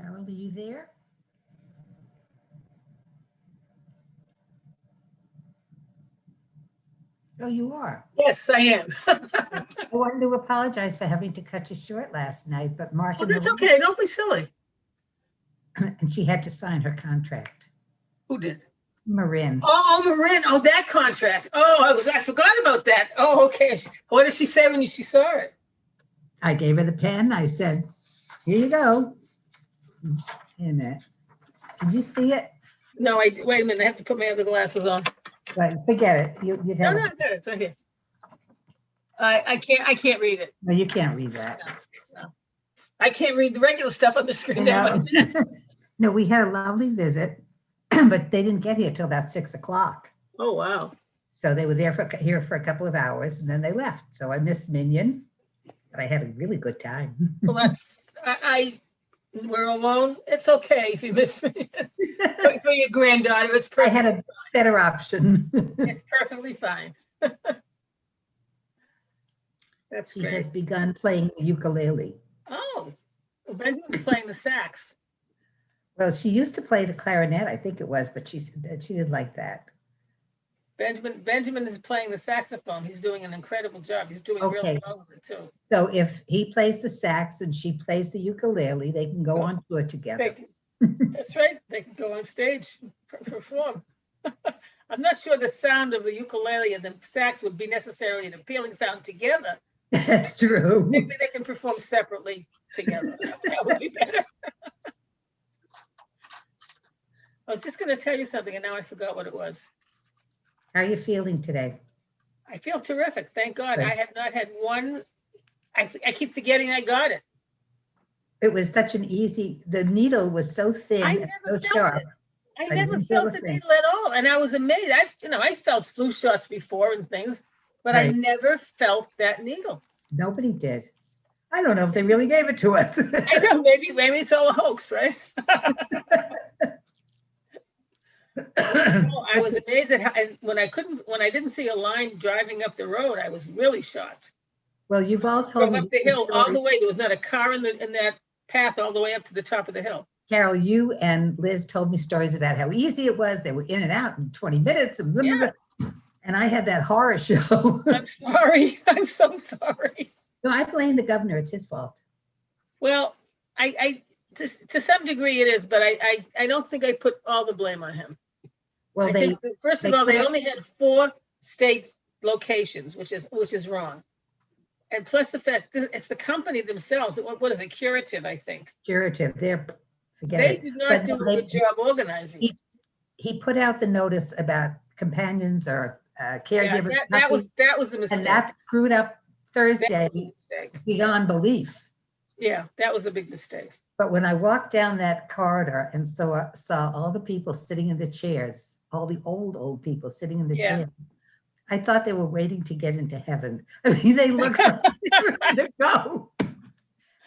Carol, are you there? Oh, you are. Yes, I am. I wanted to apologize for having to cut you short last night, but Mark Oh, and that's Maria- okay. Don't be silly. and she had to sign her contract. Who did? Marin. Oh, Marin. Oh, that contract. Oh, I forgot about that. Oh, okay. What did she say when she saw it? I gave her the pen. I said, here you go. Wait a minute. Did you see it? No, wait a minute. I have to put my other glasses on. Right, forget it. You'd No, have no, I got it. It's right here. I can't read it. No, you can't read that. No. I can't read the regular stuff on the screen. No. No, we had a lovely visit, but they didn't get here till about 6 o'clock. Oh, wow. So they were here for a couple of hours and then they left. So I missed Minion, but I had a really good time. Well, we're alone. It's okay if you miss me. For your granddaughter, it's I perfect. had a better option. It's perfectly fine. That's She great. has begun playing the ukulele. Oh, well, Benjamin's playing the sax. Well, she used to play the clarinet, I think it was, but she said that she didn't like that. Benjamin is playing the saxophone. He's doing an incredible job. He's doing Okay. real well with it too. So if he plays the sax and she plays the ukulele, they can go on tour together. That's right. They can go on stage, perform. I'm not sure the sound of the ukulele and the sax would be necessarily an appealing sound together. That's true. Maybe they can perform separately together. That would be better. I was just going to tell you something, and now I forgot what it was. How are you feeling today? I feel terrific. Thank God. Good. I have not had one. I keep forgetting I got it. It was such an easy, the needle was so thin I and never so felt sharp. it. I I never didn't feel felt a the thing. needle at all. And I was amazed. I felt flu shots before and things, but I Right. never felt that needle. Nobody did. I don't know if they really gave it to us. I know, maybe it's all a hoax, right? No, I was amazed at how, and when I didn't see a line driving up the road, I was really shocked. Well, you've all told Drove me up the hill all stories. the way. There was not a car in that path all the way up to the top of the hill. Carol, you and Liz told me stories about how easy it was. They were in and out in 20 minutes. And, blah, blah, blah. And I had that horror show. I'm sorry. I'm so sorry. No, I blame the governor. It's his fault. Well, to some degree it is, but I don't think I put all the blame on him. Well, I they think, first of they all, they put- only had 4 state locations, which is wrong. And plus the fact that it's the company themselves. What is it? Curative, I think. curative. Forget They it. did not But do a they- good job organizing. He put out the notice about companions or Yeah, caregivers. that was the mistake. And that screwed up That was Thursday a mistake. beyond belief. Yeah, that was a big mistake. But when I walked down that corridor and saw all the people sitting in the chairs, all the old people sitting in the Yeah. chairs, I thought they were waiting to get into heaven. I mean, they looked like they were ready to go.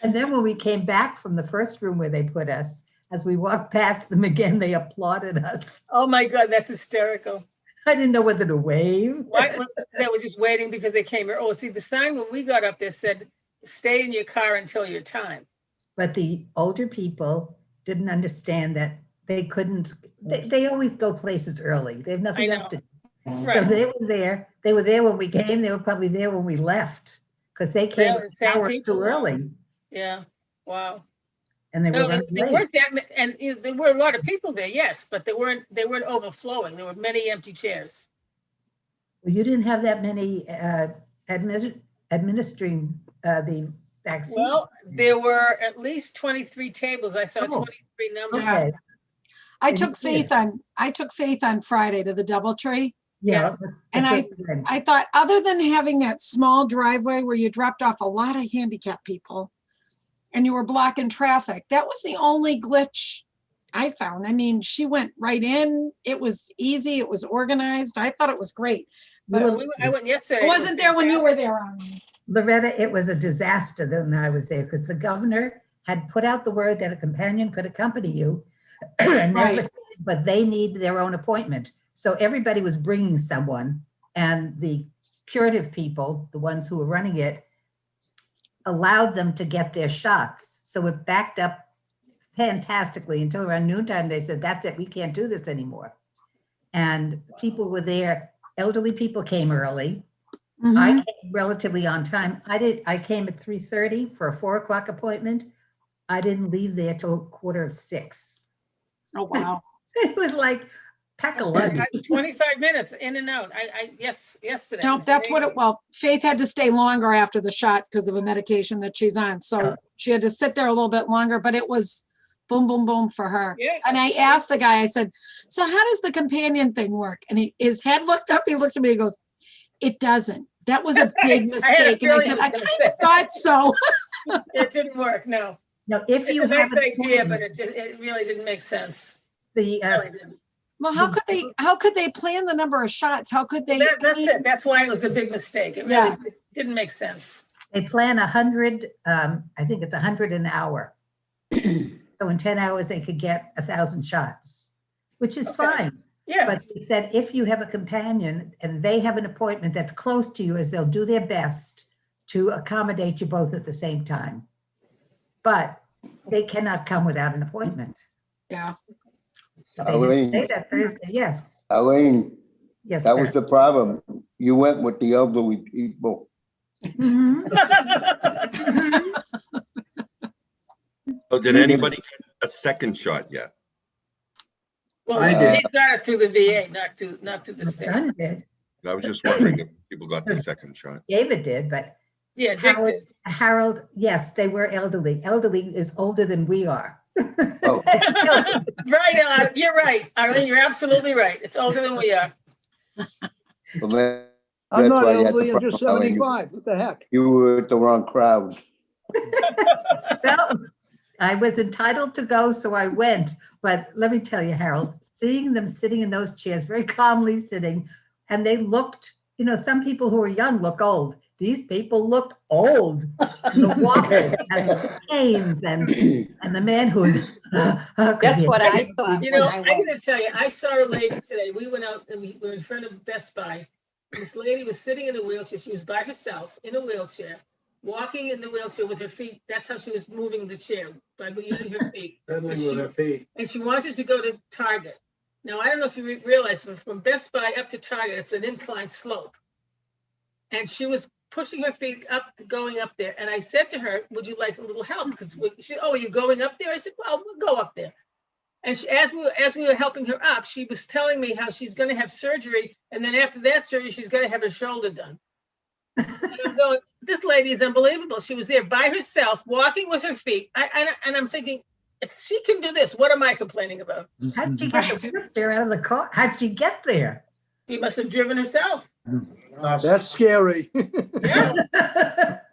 And then when we came back from the first room where they put us, as we walked past them again, they applauded us. Oh my God, that's hysterical. I didn't know whether to wave. Why? They were just waiting because they came here. Oh, see, the sign when we got up there said, "Stay in your car until your time." But the older people didn't understand that they couldn't, they always go places early. They have nothing I else to do. Right. So they were there. They were there when we came. They were probably there when we left because they came Really? an Same hour people? too early Yeah. Wow. and they were No, running there late. weren't that many, and there were a lot of people there, yes, but they weren't overflowing. There were many empty chairs. Well, you didn't have that many administering the vaccine. Well, there were at least 23 tables. I saw Oh, 23 numbers. Okay. I Then took you faith on Friday to the DoubleTree. Yeah. Yeah. And I thought, other than having that small driveway where you dropped off a lot of handicapped people and you were blocking traffic, that was the only glitch I found. I mean, she went right in. It was easy. It was organized. I thought it was great. But I went yesterday. I wasn't there when you were there. Loretta, it was a disaster when I was there because the governor had put out the word that a companion could accompany you. And that Right. was, but they need their own appointment. So everybody was bringing someone, and the curative people, the ones who were running it, allowed them to get their shots. So it backed up fantastically until around noontime. They said, that's it, we can't do this anymore. And people were there. Elderly people came early. Mhm. I came relatively on time. I came at 3:30 for a 4 o'clock appointment. I didn't leave there till 5:45. Oh, wow. It was like pack a lunch. 25 minutes in and out. Yesterday. No, was that's what amazing. Faith had to stay longer after the shot because of a medication that she's on. So she had to sit there a little bit longer, but it was boom, boom, boom for her. Yeah. And I asked the guy, I said, so how does the companion thing work? And his head looked up, he looked at me, he goes, it doesn't. That was a big mistake. And I feeling said, he I was kind gonna of thought so. It didn't work, no. No, if It's you a nice have an idea, but appointment, it really didn't make sense. the, Really didn't. Well, how could they plan the number of shots? How could they? That's it. That's why it was a big mistake. It Yeah. really didn't make sense. they plan 100, I think it's 100 an hour. So in 10 hours, they could get 1,000 shots, which is Okay. fine. Yeah, But he said, if you have a companion and they have an appointment that's close to you, is they'll do their best to accommodate you both at the same time. But they cannot come without an appointment. Yeah. But they didn't Elaine. say that Thursday, yes, Elaine, yes, that was sir. the problem. You went with the elderly people. Mhm. Oh, did anybody get a second shot yet? well, I did. he's got it through the VA, not through the My state. son did, I was just wondering if people got the second shot. David did, but Yeah, Dick Howard, did. Harold, yes, they were elderly. Elderly is older than we are. Oh. Right, you're right, Arlene, you're absolutely right. It's older than we are. Well, that- I'm that's not why you had elderly, the I'm just problem. 75. What the heck? You were with the wrong crowd. Well, I was entitled to go, so I went. But let me tell you, Harold, seeing them sitting in those chairs, very calmly sitting, and they looked, some people who are young look old. These people looked old. The walkers and the canes and the man who's. That's what I thought You when know, I I gotta went. tell you, I saw a lady today. We went out and we were in front of Best Buy. This lady was sitting in a wheelchair. She was by herself in a wheelchair, walking in the wheelchair with her feet. That's how she was moving the chair, by using her feet. Pedaling with her feet. And she wanted to go to Target. Now, I don't know if you realize, but from Best Buy up to Target, it's an inclined slope. And she was pushing her feet up, going up there. And I said to her, would you like a little help? Because she, oh, are you going up there? I said, well, we'll go up there. And she, as we were helping her up, she was telling me how she's going to have surgery. And then after that surgery, she's going to have her shoulder done. And I'm going, this lady is unbelievable. She was there by herself, walking with her feet. And I'm thinking, if she can do this, what am I complaining about? How'd she get the wheelchair out of the car? How'd she get there? She must have driven herself. That's scary. Yeah.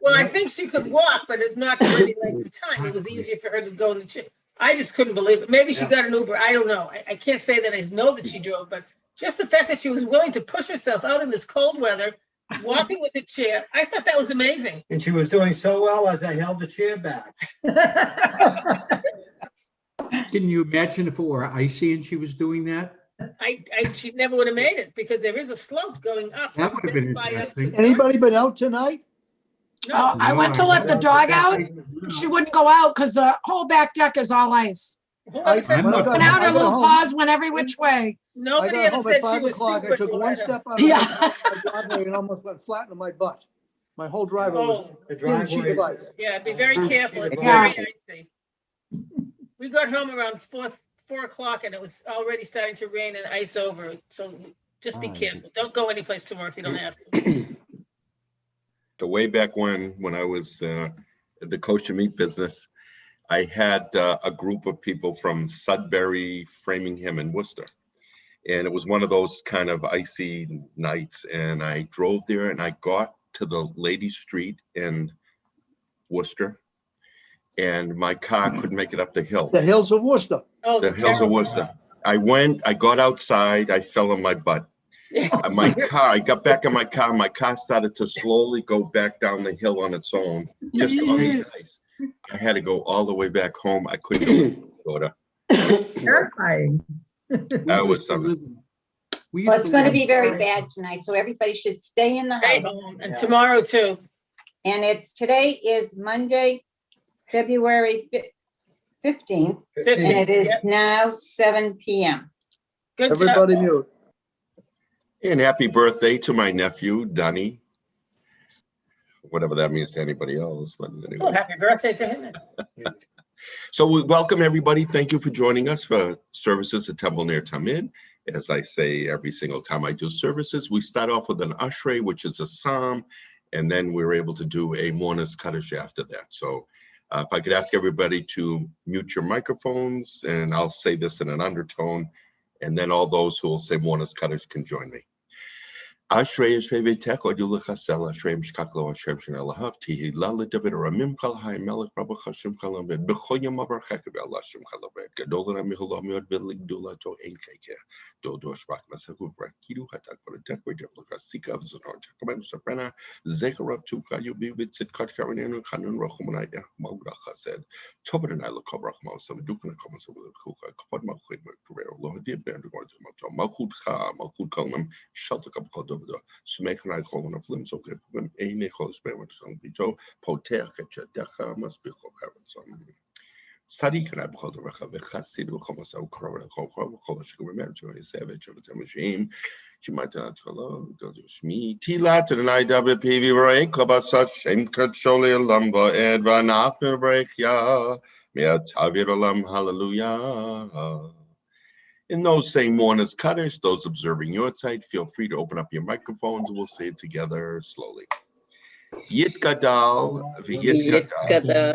Well, I think she could walk, but it's not for any length of time. It was easier for her to go in the chair. I just couldn't believe it. Maybe she got an Uber. I don't know. I can't say that I know that she drove, but just the fact that she was willing to push herself out in this cold weather, walking with a chair, I thought that was amazing. And she was doing so well as I held the chair back. Can you imagine if it were icy and she was doing that? She never would have made it because there is a slope going up. That would have been Best Buy up to interesting. Anybody been out tonight? No, I went to let the dog out. She wouldn't go out because the whole back deck is all ice. who ever said- I'm not- Went out, her I got little home. paws went every which way. Nobody I got ever home said at she 5 was o'clock. I stupid. took one Loretta. step out of Yeah. my driveway and almost went flat on my butt. My whole driveway was Oh, The thin sheet of driveway. ice. yeah, be very careful. It's Yeah. very icy. We got home around 4 o'clock and it was already starting to rain and ice over. So just be careful. Don't go anyplace tomorrow if you don't have to. The way back when I was the kosher meat business, I had a group of people from Sudbury, Framingham, and Worcester. And it was one of those kind of icy nights. And I drove there and I got to the Lady Street in Worcester. And my car couldn't make it up the hill. The hills of Worcester. Oh, The hills of Worcester. I got outside, I fell on my butt. My car, I got back in my car started to slowly go back down the hill on its own, just on the ice. I had to go all the way back home. I couldn't go to Terrifying. That was something. Well, it's going to be very bad tonight, so everybody should stay in the Stay house. home. And tomorrow too. And today is Monday, February 15th, and 15th. it is Yep. now 7 p.m. Good job. Everybody mute. And happy birthday to my nephew, Dunny. Whatever that means to anybody else, but Oh, anyway. happy birthday to him. So we welcome everybody. Thank you for joining us for services at Temple Ner Tamid. As I say every single time I do services, we start off with an Ashrei, which is a psalm, and then we're able to do a Mourner's Kaddish after that. So if I could ask everybody to mute your microphones, and I'll say this in an undertone, and then all those who will say Mourner's Kaddish can join me. Ashrei Ashrei V'Tek Od Yulechasel Ashrei Mishkaklo Ashrei Shnei Lahav Tihi Lala David Ramim Kal Hai Melech Rabba Chashim Kalam Ved B'Choyim Avarchek V'Alashim Kalaved Gadol Ram Yehulam Yod V'Lig Dula To Ein Keke Do Dosh Bak Masahu Brakidu Hatak V'Tek V'Tek V'Kastika V'Zonor Takamen Saprana Zecharav Tuka Yubi V'Tzit Kat Karinenu Kanun Rochumanai Echmal Chased Tovad and I look over Achmal Dukana Kamas Kuka Kafad Malchid Kurer Lohadib Ben Mato Malchut Cha Malchut Kalam Shalta Kapkod Smeken uit gewoon of limbs ook even een groot speler zo'n beetje poter je dacht must be zo'n study kan hebben gehad we gaan gasten doen komen zo gewoon je savage of the machine je maakt het geloof dat is me tilat en I WPV break club such and control lamba edva after break ja meer taviram hallelujah. In those saying Mourner's Kaddish, those observing your side, feel free to open up your microphones and we'll say it together slowly. Yit gadal v'yit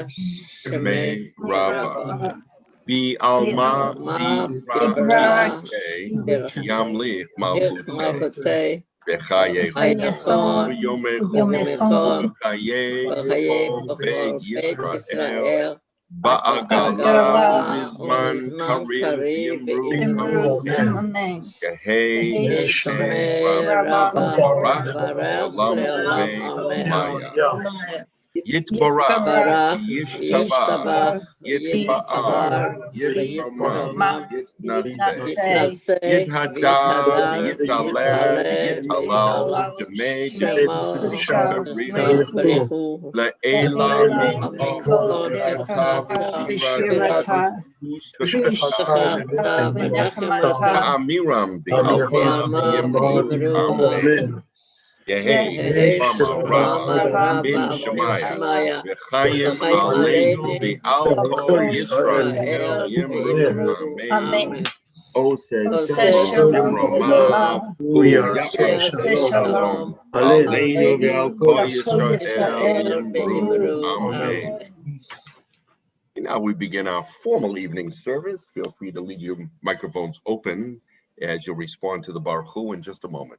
shemei rabba bi alma bi yamlich malchutei v'chayechu yomechu v'chayechu beit Yisrael Ba'agala Bizman Karim Yimru Amen. Yehei Shmei Rabba Barach Le'olam Maya Yitbarach Yishtabach Yitba'ar Yitramam Yitnaseh Yithadal Yitalel Yitalal Demei Berichu Le'ela Mikol Etav Amiram Amen. Yehei Rama Bin Shemaya V'chayim Aleinu V'al Kol Yisrael Yimru Amen. Ose Shalom Rama Uyaseh Shalom Aleinu V'al Kol Yisrael Yimru Amen. Now we begin our formal evening service. Feel free to leave your microphones open as you respond to the Baruch Hu in just a moment.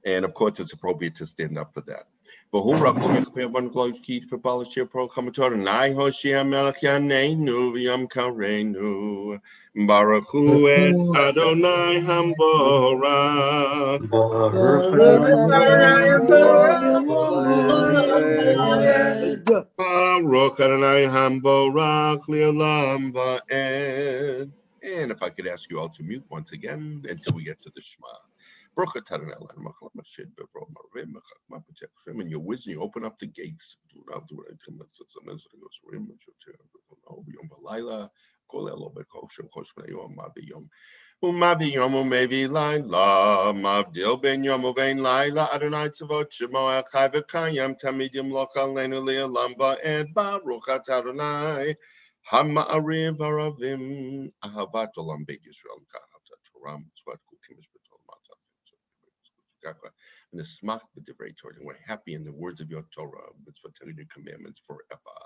And of course, it's appropriate to stand up for that. Baruch Hu et Adonai Hamborach. Baruch Adonai Hamborach Le'olam Va'ed. And if I could ask you all to mute once again until we get to the Shema. In your wisdom, you open up the gates. Umavi yomu mevi laila, mavdil ben yomu ben laila, Adonai tzavot shemo echai v'kayam tamidim lochalenu le'olam va'ed baruch atah Adonai hama'ariv aravim ahavat olam beit Yisrael ka'atat Torah mitzvot kukim mishbetot matzah. And the smach b'divrei Torah, and we're happy in the words of your Torah, mitzvot your commandments forever.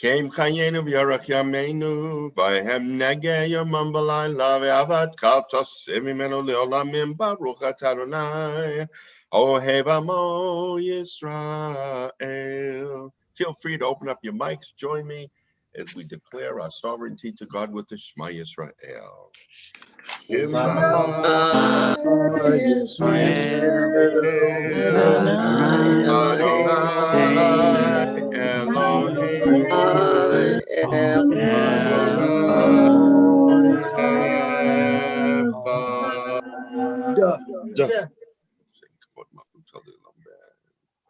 Keim chayenu v'yarach yameinu, v'hem negeh yomam v'layla, v'avat kal tosim imenu le'olamim, baruch atah Adonai, ohev amo Yisrael. Feel free to open up your mics, join me as we declare our sovereignty to God with the Shema Yisrael. Shema Adonai Elohim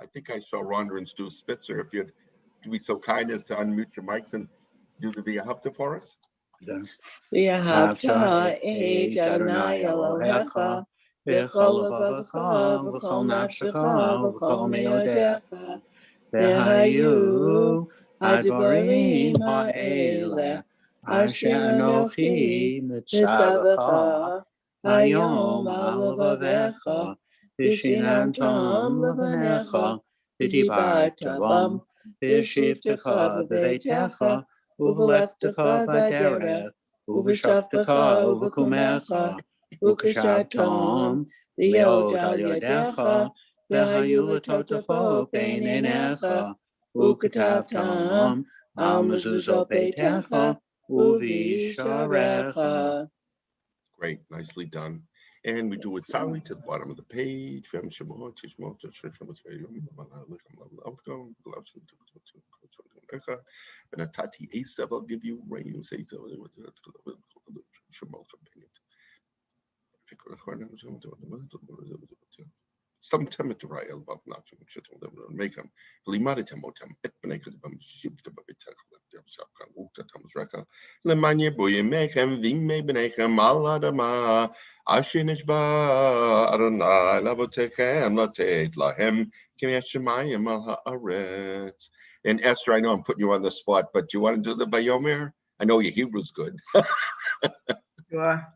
I think I saw Rhonda and Stu Spitzer. If you'd be so kind as to unmute your mics and do the V'ahavta for us. ואהבת את אדוני אלוהיך בכל לבבך ובכל נפשך ובכל מאודיך. והיו הדברים האלה אשר אנוכי מצווך היום על לבביך, ושיננתם לבניך, ודיברת בם, וישבתך בביתך, ובלכתך בדרך, ובשבתך ובקומך, וקשרתם להיות על ידיך, והיו לטוטפות בין עיניך, וכתבתם על מזוזות ביתך ובשעריך. Great, nicely done. And we do it silently to the bottom of the page. I'll give you rain. Some tematory above natural make them. Limaritamotam, Etbenekam, Shiptabaka, Lemania boy make him, Vim may benekam, Aladama, Ashinishba, Adonai, Lavotekem, Latate, Lahem, Kimeshamayim, Aret. And Esther, I know I'm putting you on the spot, but do you want to do the Bayomer? I know your Hebrew's good. Sure.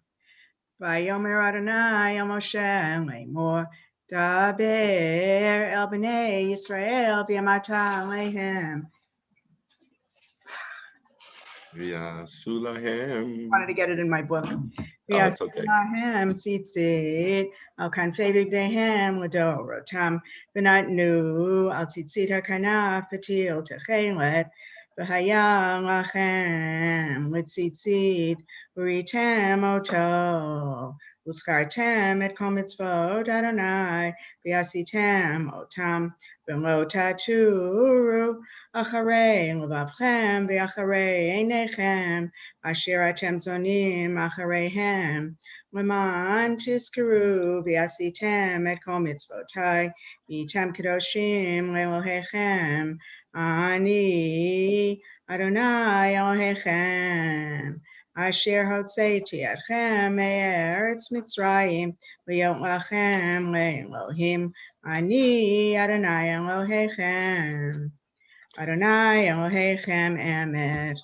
Vayomer Adonai el Moshe lemor daber el bnei Yisrael v'yamata alehem. V'yasulahem. Wanted to get it in my book. It's okay. V'yasulahem tzitzit al kanfei b'gdehem l'dorotam v'natnu al tzitzit hakanaf v'til techelet v'haya lachem l'tzitzit v'ritem oto Uskartem et kol mitzvot Adonai v'yasitem otam v'lo taturu acharei levavchem v'acharei einechem asher atem zonim achareihem leman tizkeru v'yasitem et kol mitzvotai v'yitem kedoshim le'elohechem ani Adonai Elohechem Asher hotzeiti atchem me'eretz Mitzrayim liot lachem le'Elohim ani Adonai Elohechem Adonai Elohechem emet.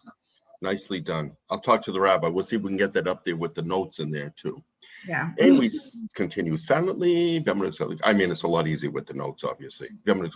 Nicely done. I'll talk to the rabbi. We'll see if we can get that up there with the notes in there too. Yeah. And we continue silently. I mean, it's a lot easier with the notes, obviously. I know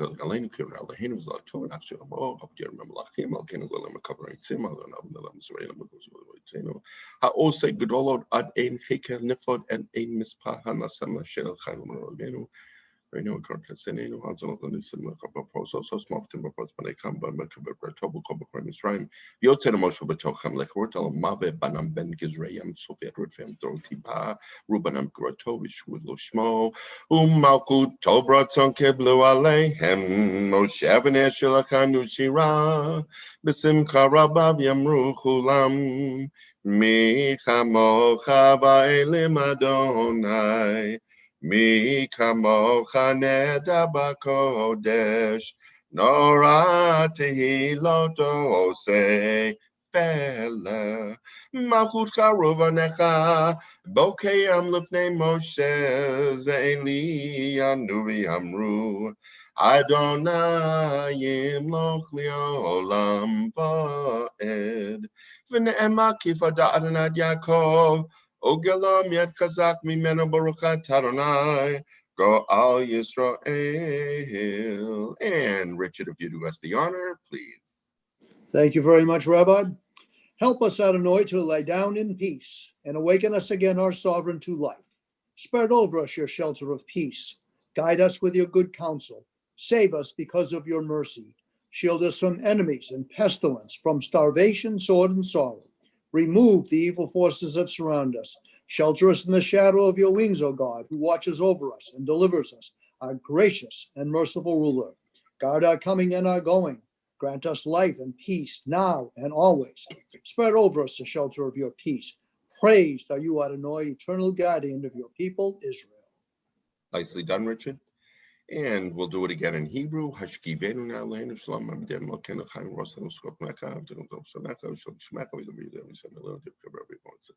Rubanam Grotovish with Loshmo, Malkut Tobratson Keblu Alehem, Moshavane Shilakanu Shira, Besim Karabav Yamru Hulam, Mikamocha Baelim Adonai. Mi kamocha neda bakodesh, nora tehiloto ose fele. Malchut charuvanecha, bokeyam lifnei Moshe, ze'eli anuvi amru. Adonai yimloch liolam va'ed. V'ne'ema kifada Adonai Yaakov, Ogelam yet kazak mimenu baruchat Adonai, go al Yisrael. And Richard, if you do us the honor, please. Thank you very much, Rabbi. Help us, Adonai, to lay down in peace and awaken us again, our sovereign, to life. Spread over us your shelter of peace. Guide us with your good counsel. Save us because of your mercy. Shield us from enemies and pestilence, from starvation, sword, and sorrow. Remove the evil forces that surround us. Shelter us in the shadow of your wings, O God, who watches over us and delivers us, our gracious and merciful ruler. Guard our coming and our going. Grant us life and peace now and always. Spread over us the shelter of your peace. Praised are you, Adonai, eternal guardian of your people, Israel. Nicely done, Richard. And we'll do it again in Hebrew. Hashkivenu na'aleinu shalom abdenu l'kenu chayim rosanu skop naka avdenu dov shanaka shal shmaka v'davida v'shanelo tivka rabbi bonsa.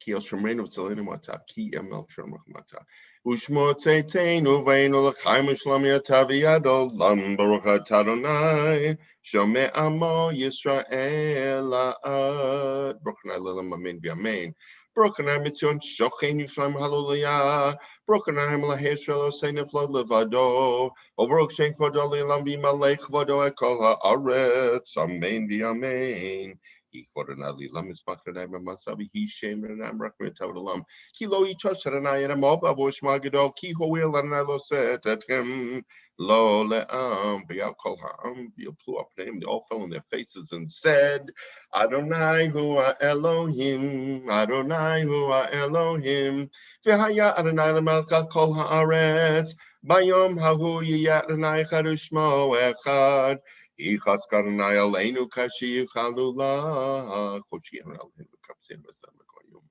Ki el shemreinu v'tzalenu mata ki emel shem rachmata. Ushmo tzeitzenu v'einu l'chayim shalom yatav yadolam baruch atah Adonai shomei amo Yisrael la'ad. Baruch na'lelam amen v'amen. Baruch mitzion shochein Yisrael hallelujah. Brokenheim laheshel oseinu v'lo levado. Overok shen kvodo le'olam v'malech kvodo ekol haaretz. Amen v'amen. Kvodo na'li lam ismak renai b'masavi hi shem renai b'rakmi tav olam. Ki lo yichosh renai eremob avo shma gedol. Ki hoel renai lo set etchem lo le'am. V'yal kol ha'am v'yoplu apneim. They all fell on their faces and said, Adonai hu Elohim. Adonai hu Elohim. V'haya Adonai l'melech kol haaretz. Bayom hahu yiyat Adonai echad u'shmo echad. Yichas Adonai aleinu kashi yichalu la. Choshi Adonai aleinu kapsein v'zam l'koyim.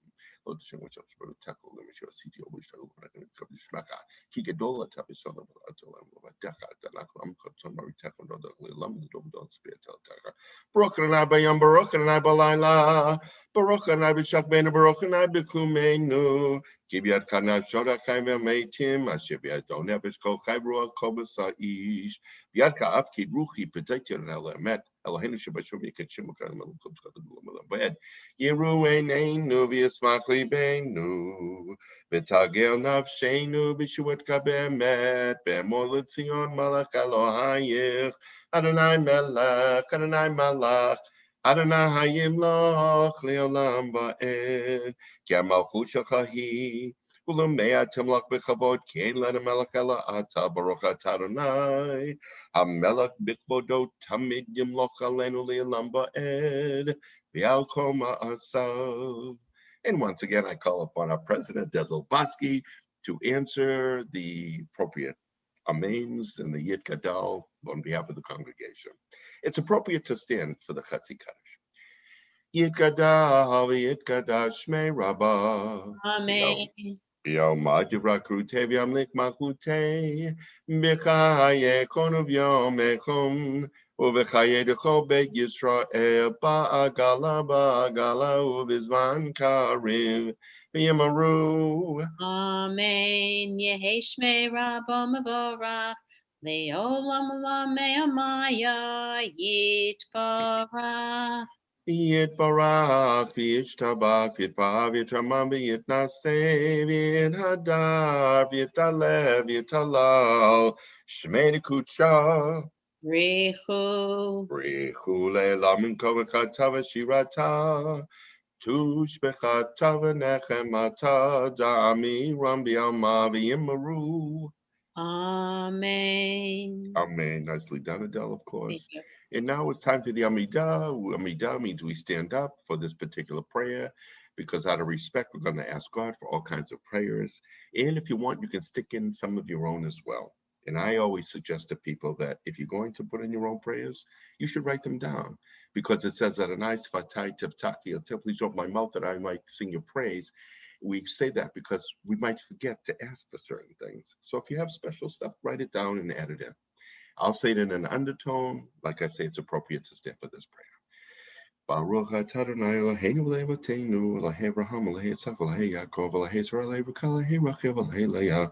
Lo t'shem v'shal shbaru tackle l'mishur asiti o'bishtalu v'rakim v'kabdi shmaka. Ki gedol atav yisrael v'atolam v'vadecha atanach l'amchatzon maritechon rodach l'elam l'dom don tzpiyatel taka. Baruch Adonai bayom, Baruch Adonai balayla. Baruch Adonai b'shach beinu, Baruch Adonai b'kumeinu. Kibyat kanav shorachai v'meitim, asher b'yado nefesh kol chai ruach kol b'sa'ish. B'yad ka'af ki ruchi p'taytir el emet, Eloheinu shebashom yiketshim u'karim elukom tzchadam u'lam v'ed. Yiru eineinu v'yismach libeinu, v'tagel nafsheinu b'shuat ka'bemet, be'emor l'tzion malach Elohayich, Adonai melech, Adonai malach, Adonai hayimloch le'olam va'ed. Ki ha'malchut shelcha hi, u'l'mei atimlach b'chavod, kein lena melech ela ata, baruch atah Adonai, ha'melech b'kvodo tamid yimloch aleinu le'olam va'ed, v'al kol ma'asav. And once again, I call upon our president, Dedlo Bosky, to answer the appropriate amens and the Yit Gadol on behalf of the congregation. It's appropriate to stand for the Chatzi Kaddish. Yit Gadol, Yit Kadash Shmei Rabbah. Amen. Yom Adivrakrute V'Yamlik Machute B'chaye Konuv Yom Echum U'V'chaye D'Chol Beit Yisrael Ba'agala U'Bizman Kariv V'Yamaru. Amen. Yehi Shmei Rabbo Mevorach. Le'olam olam me'amaya yitbarach. Yitbarach V'Yishtabach V'Yitbarach V'Yitramam V'Yitnaseh V'Yithadar V'Yitalev V'Yitalal Shmei Kutsha. Richu. Le'lam kovakatava shirata. Tushbechatava nechemata. Da'ami rambi alma v'yimaru. Amen. Amen. Nicely done, Adele, of course. Thank you. And now it's time for the Amidah. Amidah means we stand up for this particular prayer because out of respect, we're going to ask God for all kinds of prayers. And if you want, you can stick in some of your own as well. And I always suggest to people that if you're going to put in your own prayers, you should write them down because it says that a nice fatai tivtaki, please open my mouth that I might sing your praise. We say that because we might forget to ask for certain things. So if you have special stuff, write it down and add it in. I'll say it in an undertone. Like I say, it's appropriate to stand for this prayer. Baruch atah Adonai Eloheinu v'lei Avotenu, Elahei Abraham, Elahei Yitzchak, Elahei Yaakov, Elahei Yisrael, Elahei Rukal, Elahei Rachel, Elahei Leah,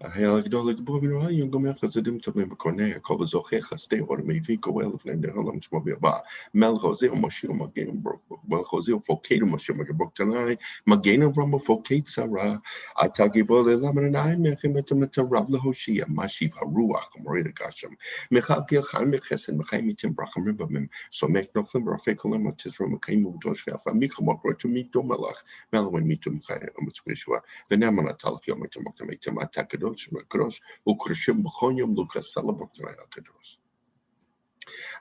Elahei Agdol, Gibor V'Noah, Yom Gomer Chasadim Tovim B'Kornei, Yaakov Zochei Chastei Or Meivi Goel L'Fnei Ne'olam Shmo V'Yavah, Melech Hosea Moshe Magen Melech Hosea Fokeinu Moshe Magen Tanai, Magen Avram Fokeit Sarah, Atah Gibor Le'Lam Adonai Mechem Etam Rav Lehoshia, Mashiv HaRuach Moreda Gashem, Mechal Gil Chaim Mechesed Mechayim Mitim Bracham Ribamim, So Mek Nochem Rafei Kolam Tizrom Kaimu Doshaf, Mikhamok, to meet Domalach, Melwin Mitum Kayamutspishua, the Namana Talkium, Matamokatum, Atakadosh, Makros, Ukrishim, Bokonium, Lucas, Salabok, Akados.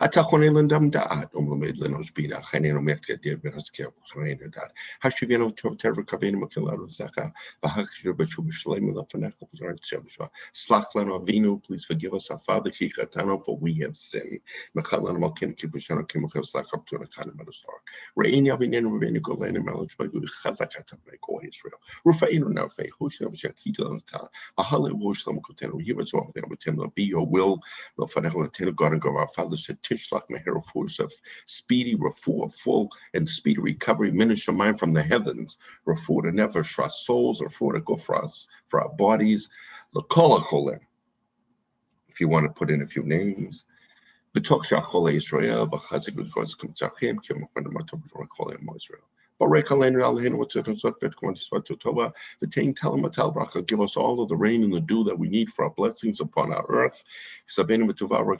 Atachonelendam da'at, Lenos Bina, Haneno Merka, dear Benasker, Raina dat. Hashivino Terra Cavino Makilaro Zaka, Bahakshur Bashu Shalem, Lafanako, Slachlan Vino, please forgive us, our Father Kikatano, for we have sinned. Makalan Malkin Kibushano Kimako Slak up to a kind of star. Raina Vinen Ravenu Golan and Malach by Hazakata, Mako Israel. Rufaino now Fay, Husham Shakita on Ta, a Hale Wushlam Koteno, he was all there with him, be your will, Lafanako, God and go, our Father said. Tishlach Meher force of speedy refuah, full and speedy recovery, minister mind from the heavens, refuah to never for our souls, refuah to go for us, for our bodies. L'kol if you want to put in a few names. B'toch shachol Israel, b'chazik v'kos k'mtzachim, k'mokman matov v'chol Israel. Give us all of the rain and the dew that we need for our blessings upon our earth. Tekabe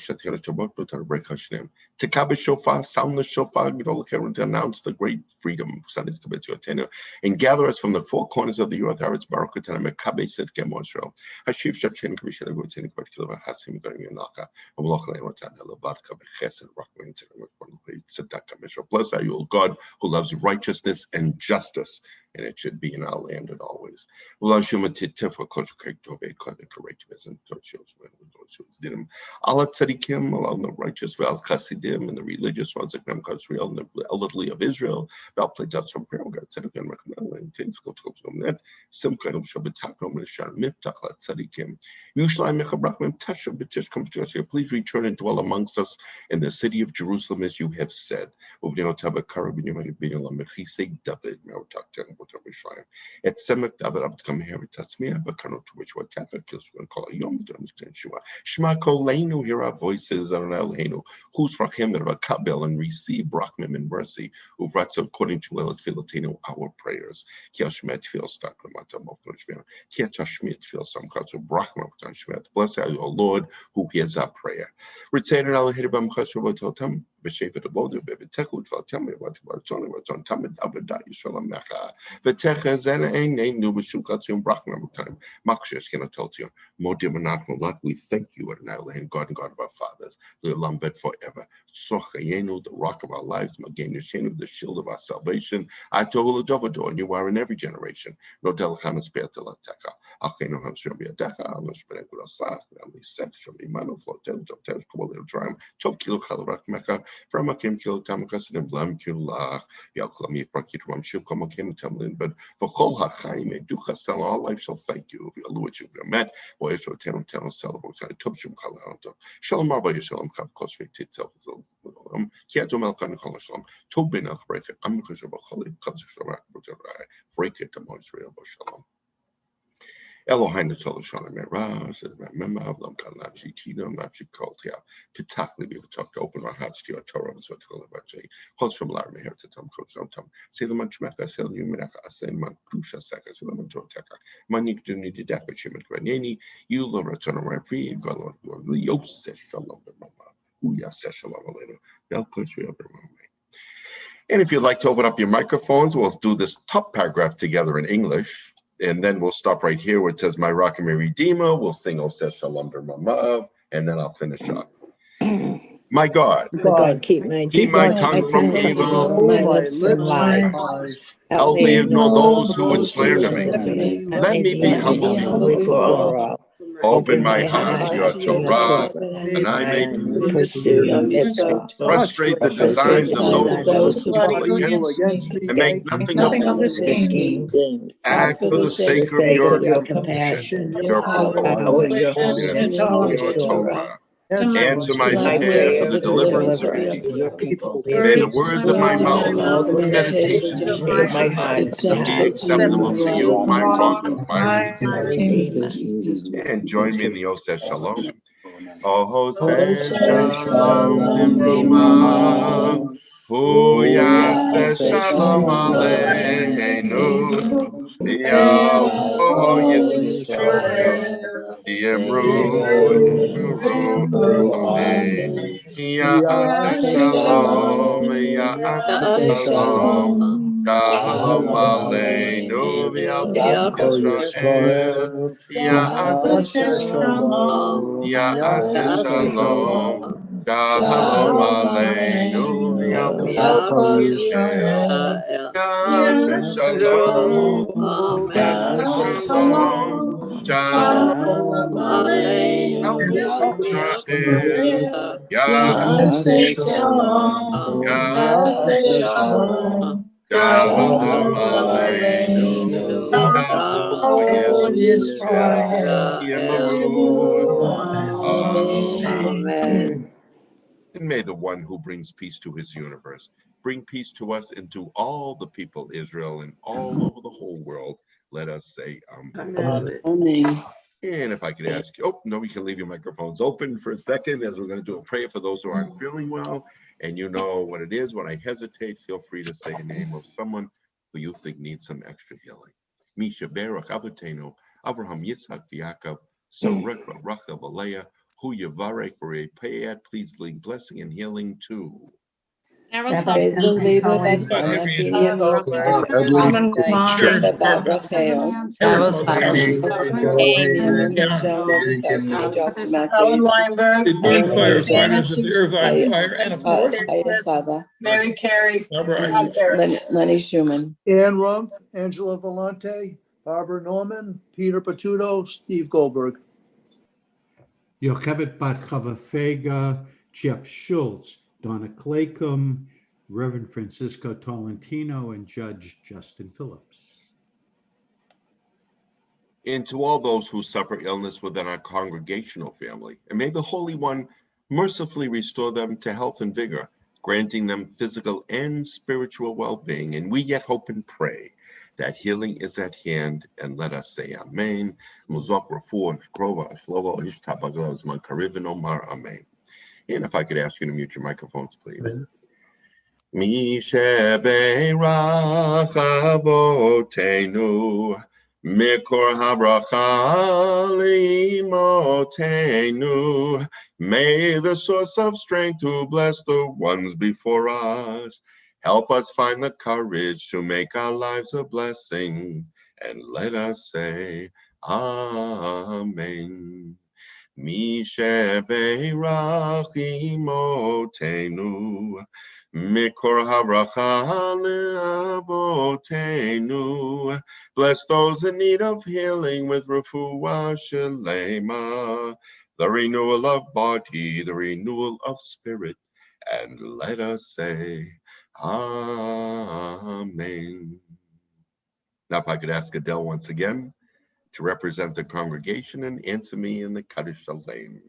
shofar, sound the shofar, to announce the great freedom and gather us from the four corners of the earth. Bless you, O God, who loves righteousness and justice, and it should be in our land and always. Allah tzadikim, Allah the righteous, Val Chasidim, and the religious ones, and the elderly of Israel, Val Plajas from Peroga, Tzadikim, and Tinsko Net, Simkanum Shabbatakam, and Shan Miptach tzadikim. Yushlaim Mechabrakam Tasha Bitish comes to us here. Please return and dwell amongst us in the city of Jerusalem as you have said. At Semek David Abdkam Harry Tasmia, Bakano to which what Taka kills one call a Yom Shua. Shmako Leno, hear our voices on El Heno, who's for him that about Kabel and receive Brachmim in mercy, who writes according to El Filatino our prayers. Kiashmet feels Takramata Moknoshvia, Kiachashmit feels some kinds of Brachma Shmet. Bless our Lord who hears our prayer. Retain El Hiribam Khashrobototam. Beshavet the Bodu, Baby Tekut, tell me what's on Tamid Abada, Shalom Mecha. The Techazen ain't named new Bashukatium Brachman time. Makshish cannot tell you. Modimanatmo lot, we thank you at Nile, God and God of our fathers, the Lambet forever. Sochayenu, the rock of our lives, Maganishenu, the shield of our salvation. I told Dovador, and you are in every generation. No Delchamas Beatalateka. Akeno Hamshabia Deka, Alosh Benegurasach, Namli Set, Shamimano, Flotel, Tel, Komodo Dram, 12 kilo Kalarak Mecca. From a Kim Kill Tamakas and Blam Kulah, Yaklami Prakit Ram Shilkom Kim Tamlin, but for Kol Hachaim, Duchastel, all life shall thank you if you allude you met, or you shall tell celebrate and Tubshum Kalanto. Shalom Marba Yishalom Kav Kosvik Titzel, Kiatum Elkan Kolasham, Tobin of Break it, Amkushaba Holy Kazusharak, Break it to Moisrael Shalom. Elohim the Solution Mirage, remember of them Kalapsi Tino, Napsi Koltia, Pitakli, we talk to open our hearts to your Torah, so to call about say, Host from Larry here to Tom Coach, say the much Mecca, sell you Minaka, say Mankusha Saka, say the Majotaka, Manik to need the Dakachim at Granini, you love return on free, God, Yos says Shalom, Mama, Uya says Shalom, later, they'll push you up the wrong way. And if you'd like to open up your microphones, we'll do this top paragraph together in English. And then we'll stop right here where it says, my rock and my redeemer. We'll sing Oseh Shalom Mamav, and then I'll finish up. My God, keep my tongue from evil. my lips from lies. Help me ignore those who would slander me. Let me be humble before all. Open my heart to your Torah, and I may pursue your mitzvah. Frustrate the designs of those who plot against me, and make nothing of their schemes. Act for the sake of your compassion, your power, your holiness, your Torah. Answer my prayer for the deliverance of your people. May the words of my mouth and the meditations of my heart be acceptable to you, my rock and my redeemer. And join me in the Oseh Shalom. Oseh Shalom Limroma. Hu Yaseh Shalom Aleinu. Yavo Yisrael. Amen. Yaseh Shalom. Yaseh Shalom. Shalom Aleinu. Yisrael. Yaseh Shalom. Yaseh Shalom. Shalom Aleinu v'al kol Yisrael. Yaseh Shalom. Yaseh Shalom. Shalom Aleinu v'al Yisrael. Yaseh Shalom. Yaseh Shalom. Shalom Aleinu v'al kol Yisrael. Amen. And may the one who brings peace to his universe bring peace to us and to all the people, Israel, and all over the whole world. Let us say amen. Amen. And if I could ask you, oh, no, you can leave your microphones open for a second as we're going to do a prayer for those who aren't feeling well. And you know what it is. When I hesitate, feel free to say a name of someone who you think needs some extra healing. Misha Berach Avotenu, Abraham Yitzhak Yaakov, Sarek Rachel Leah, who Yavarek for a payat, please bring blessing and healing too. Rabbi Alan Weinberg, Firefighters of the Irvine Fire, and of course, Mary Carey, Lenny Schumann, Ann Rumpf, Angela Vellante, Barbara Norman, Peter Patudo, Steve Goldberg. Yocheved Bat Chava Fega, Jeff Schultz, Donna Claycomb, Reverend Francisco Tolentino, and Judge Justin Phillips. And to all those who suffer illness within our congregational family, and may the Holy One mercifully restore them to health and vigor, granting them physical and spiritual well-being. And we yet hope and pray that healing is at hand, and let us say amen. And if I could ask you to mute your microphones, please. Mi shebeirach avotenu, mikor habracha limotenu. May the source of strength to bless the ones before us help us find the courage to make our lives a blessing, and let us say amen. Mi shebeirach imotenu, mikor haracha leavotenu. Bless those in need of healing with refuah shelema, the renewal of body, the renewal of spirit, and let us say amen. Now, if I could ask Adele once again to represent the congregation and answer me in the Kaddish Shalom.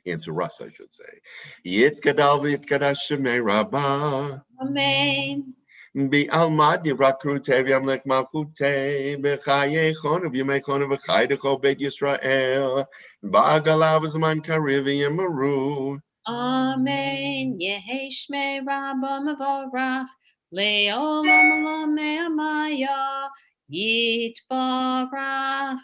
Answer us, I should say. Yitkadal v'yitkadash shemei Rabbah. Amen. Bi'almad yirakru tev yamlech malchutei b'chayechon v'yamechon v'chaydecho beit Yisrael ba'agalav zman kariv v'yamaru. Amen. Yehi shmei Rabbah mevorach le'olam olamei amaya yitbarach.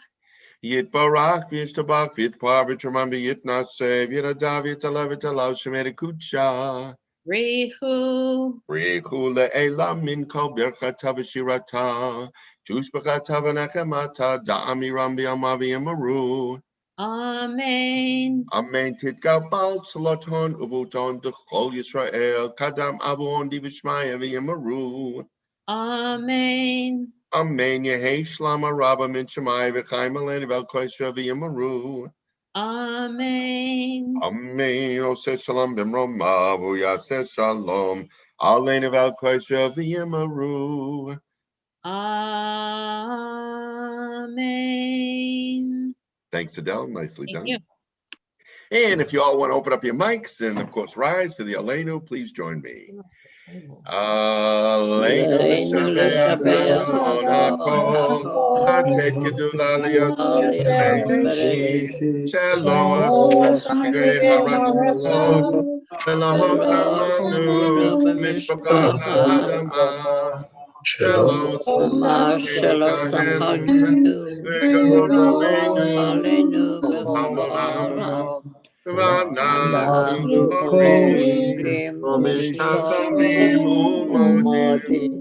Yitbarach v'yishtabach v'yitpar v'yitramam v'yitnasev v'yiradav v'yitalav v'yitalav shemei kudsha. Richu. Richu le'elam min kol birchata v'shirata tushbachata v'nechemata da'amiram v'yama v'yamaru. Amen. Amen. Titgabal tzloton uvuton d'chol Yisrael kadam avon divishmaya v'yamaru. Amen. Amen. Yehei shlama rabba min shemai v'chaim aleinu v'al kol Yisrael v'yamaru. Amen. Amen. Oseh shalom b'mromav u'yaseh shalom aleinu v'al kol Yisrael v'yamaru. Amen. Thanks, Adele. Nicely Thank done. you. And if you all want to open up your mics and, of course, rise for the Aleinu, please join me. Aleinu l'shabeach on hakol, hatet gedula liyatzon tzvei, shalom asmigei haratzon, elahos amanu, mishpacha ha'adama, shalom shalom v'gavod aleinu ha'olam. V'anachnu korim u'mishtatavim u'modim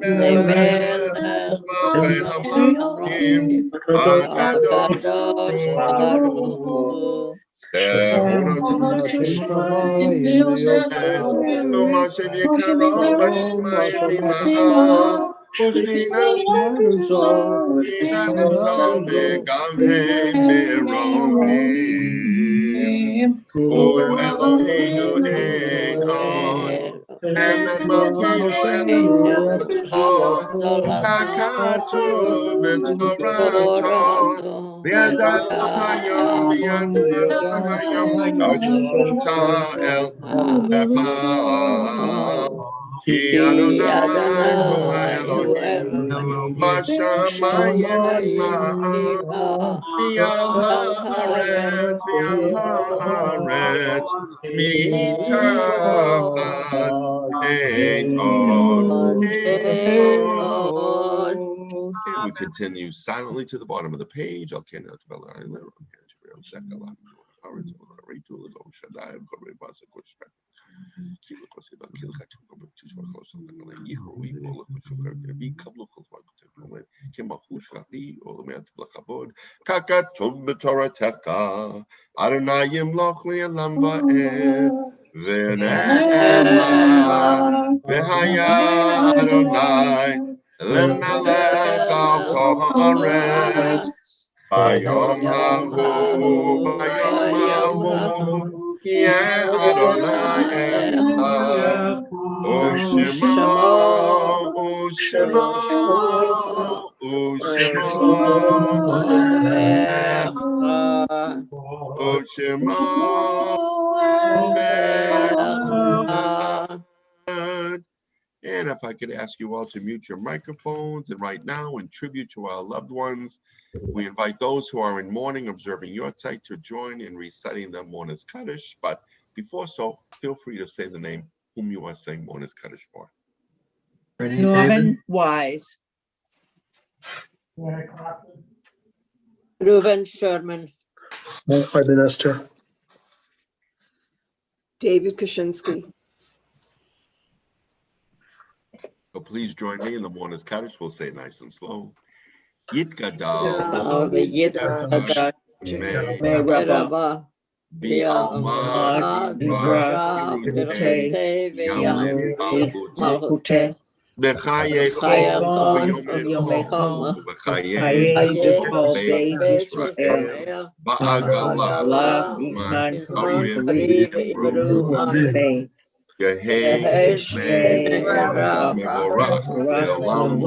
lemelech malchei hamalchim hakadosh baruch hu. Ki Adonai hu Elohim, Shamayim V'yal haaretz, mitachat eod. And we continue silently to the bottom of the page. Adonai yimloch li'olam va'ed, v'ne'ema, v'haya Adonai lemelech al kol haaretz. Bayom hahu, yeh Adonai echad, u'shemo, u'shemo, u'shemo, And if I could ask you all to mute your microphones, and right now, in tribute to our loved ones, we invite those who are in mourning, observing your site, to join in reciting the Mourner's Kaddish. But before so, feel free to say the name whom you are saying Mourner's Kaddish for. Norman Wise, Reuben Sherman, Esther, David Kaczynski. So please join me in the Mourner's Kaddish. We'll say it nice and slow. Yitgadal, Meraba, Bi'alma, Malchute, B'chayecho, Israel, Ba'agala, Isman, Amen. Yehesh Mevorach Le'olam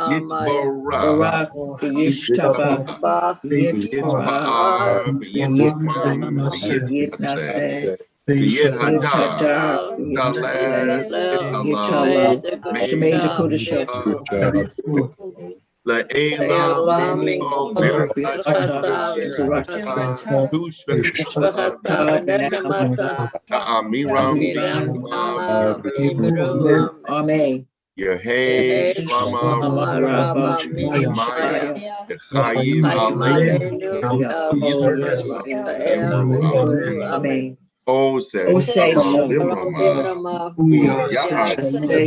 Yitborach Yitzpar V'yitmam V'yitnaseh V'yithadar Daleh V'yithalal Le'elam Ta'amiram Amen. Yehei Shlama Rabba Maya Chayim Amen. Osei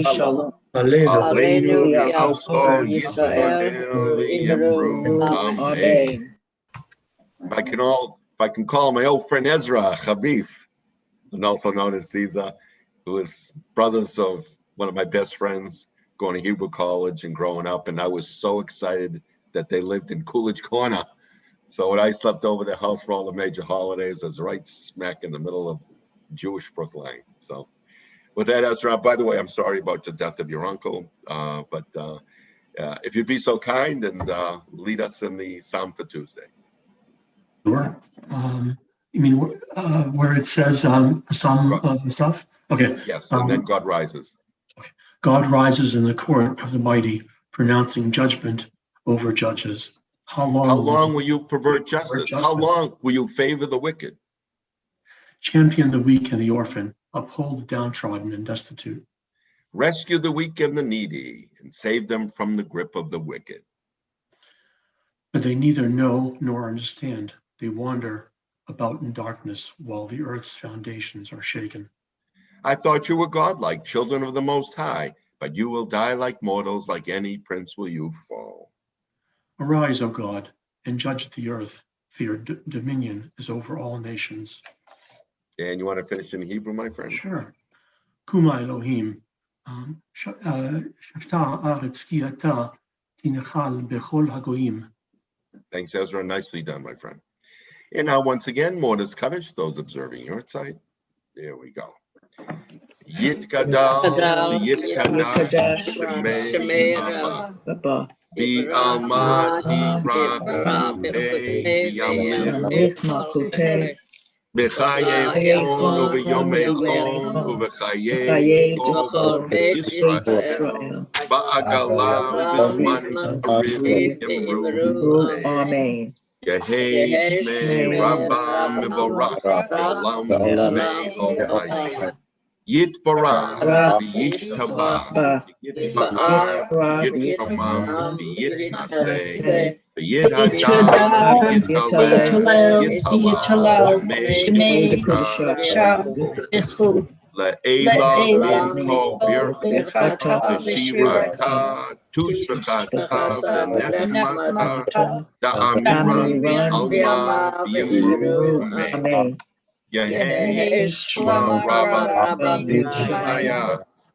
Shalom. Aleinu Alto Yisrael Yimru. Amen. If I can call my old friend Ezra Chabif, and also known as Caesar, who is brothers of one of my best friends going to Hebrew college and growing up, and I was so excited that they lived in Coolidge Corner. So when I slept over their house for all the major holidays, I was right smack in the middle of Jewish Brookline. So with that, Ezra, by the way, I'm sorry about the death of your uncle, but if you'd be so kind and lead us in the Psalm for Tuesday. Sure. You mean where it says some of the stuff? Okay. Yes, and then God rises. God rises in the court of the mighty, pronouncing judgment over judges. How long will you pervert justice? How long will you favor the wicked? Champion the weak and the orphan, uphold the downtrodden and destitute. Rescue the weak and the needy, and save them from the grip of the wicked. But they neither know nor understand. They wander about in darkness while the earth's foundations are shaken. I thought you were godlike, children of the Most High, but you will die like mortals, like any prince will you fall. Arise, O God, and judge the earth, for your dominion is over all nations. And you want to finish in Hebrew, my friend? Sure. Kuma Elohim, Shavta Aretz Ki Ata Tinechal Bechol Hagoyim. Thanks, Ezra. Nicely done, my friend. And now, once again, Mortis Kaddish, those observing your side. There we go. Yitkadal, Yitkadash, Shemei Rabba, Bi'alma Dibra B'Yameh, B'Chaye Chol, U'Yomei Chol, U'Chaye Chol, Yisrael, Ba'agala, U'Bizman Arif, Imru, Amen. Yehei Shmei Rabba Mevorach, Olam Ve'Olam. Yitbarach, v'yishtavach, v'yitbarach, v'yitramam, v'yitaseh, v'yithadam, v'yitalel, shemei b'chu, le'ela b'kol birchata, v'shirata, tushvachata, v'nechmata, da'amiran alma v'yimru, amen. Yehei Shema Rabba B'Chaya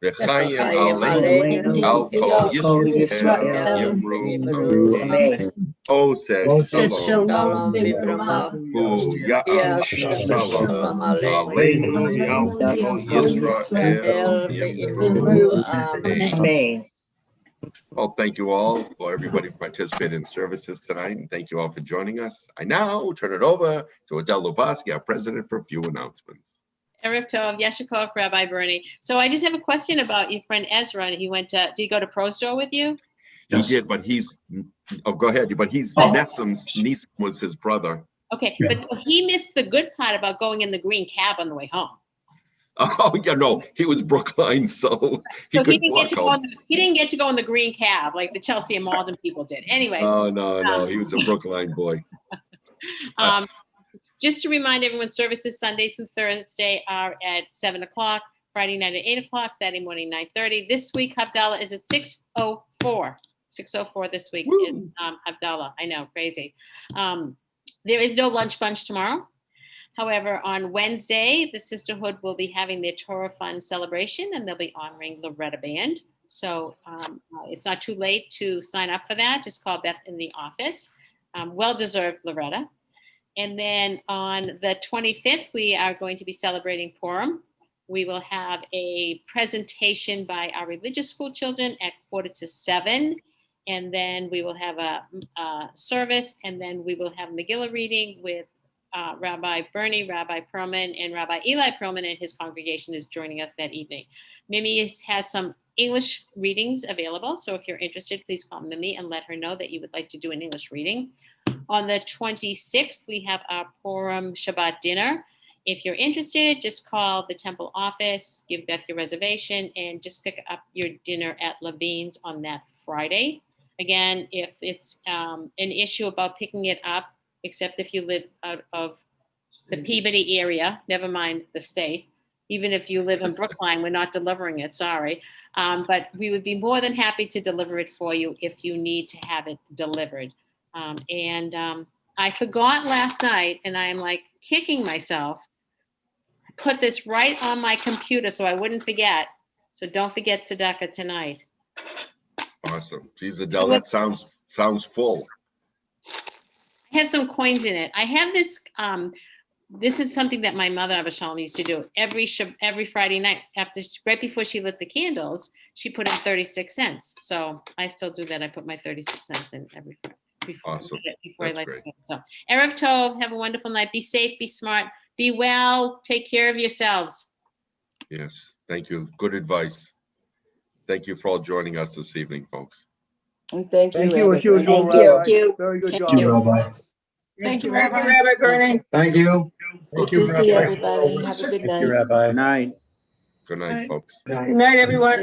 V'Chayim Aleinu Al Kol Yisrael Yimru Amen. O says Shalom Hu Ya'am Shalom Aleinu Al Kol Yisrael Yimru Amen. Well, thank you all for everybody who participated in services tonight, and thank you all for joining us. I now turn it over to Adele Luboski, our president, for a few announcements. Erev Tov, Yeshikov, Rabbi Bernie. So I just have a question about your friend Ezra. He went to, did he go to Pro Store with you? Yes. He did, but go ahead, but Nessim's was his brother. Okay, yeah. But so he missed the good part about going in the green cab on the way home. Oh yeah, no, he was Brookline, so he didn't get to go. He didn't get to go in the green cab like the Chelsea and Malden people did. Anyway. No, he was a Brookline boy. Just to remind everyone, services Sunday through Thursday are at 7 o'clock, Friday night at 8 o'clock, Saturday morning 9:30. This week, Havdalah is at 6:04. 6:04 this week in Havdalah. I know, crazy. There is no lunch bunch tomorrow. However, on Wednesday, the Sisterhood will be having their Torah Fund celebration, and they'll be honoring Loretta Band. So it's not too late to sign up for that. Just call Beth in the office. Well-deserved, Loretta. And then on the 25th, we are going to be celebrating Purim. We will have a presentation by our religious school children at 6:45. And then we will have a service, and then we will have Megillah reading with Rabbi Bernie, Rabbi Perlman, and Rabbi Eli Perlman and his congregation is joining us that evening. Mimi has some English readings available, so if you're interested, please call Mimi and let her know that you would like to do an English reading. On the 26th, we have our Purim Shabbat dinner. If you're interested, just call the temple office, give Beth your reservation, and just pick up your dinner at Levine's on that Friday. Again, if it's an issue about picking it up, except if you live out of the Peabody area, never mind the state. Even if you live in Brookline, we're not delivering it, sorry. But we would be more than happy to deliver it for you if you need to have it delivered. I forgot last night, and I'm like kicking myself. I put this right on my computer so I wouldn't forget. So don't forget tzedakah tonight. Awesome. Geez, Adele, that sounds full. I have some coins in it. I have this. This is something that my mother, Abba Shalom, used to do every Friday night right before she lit the candles. She put in 36 cents. So I still do that. I put my 36 cents in every Friday before I light the candles. So Erev Tov, have a wonderful night. Be safe, be smart, be well. Take care of yourselves. Yes, thank you. Good advice. Thank you for all joining us this evening, folks. Thank you as usual, Rabbi. Very good job. Thank you, Rabbi. Thank you, Rabbi. Rabbi Bernie. Thank you. Good to see everybody. Have a good night. Thank you, Rabbi. Good night, folks. Good night, everyone.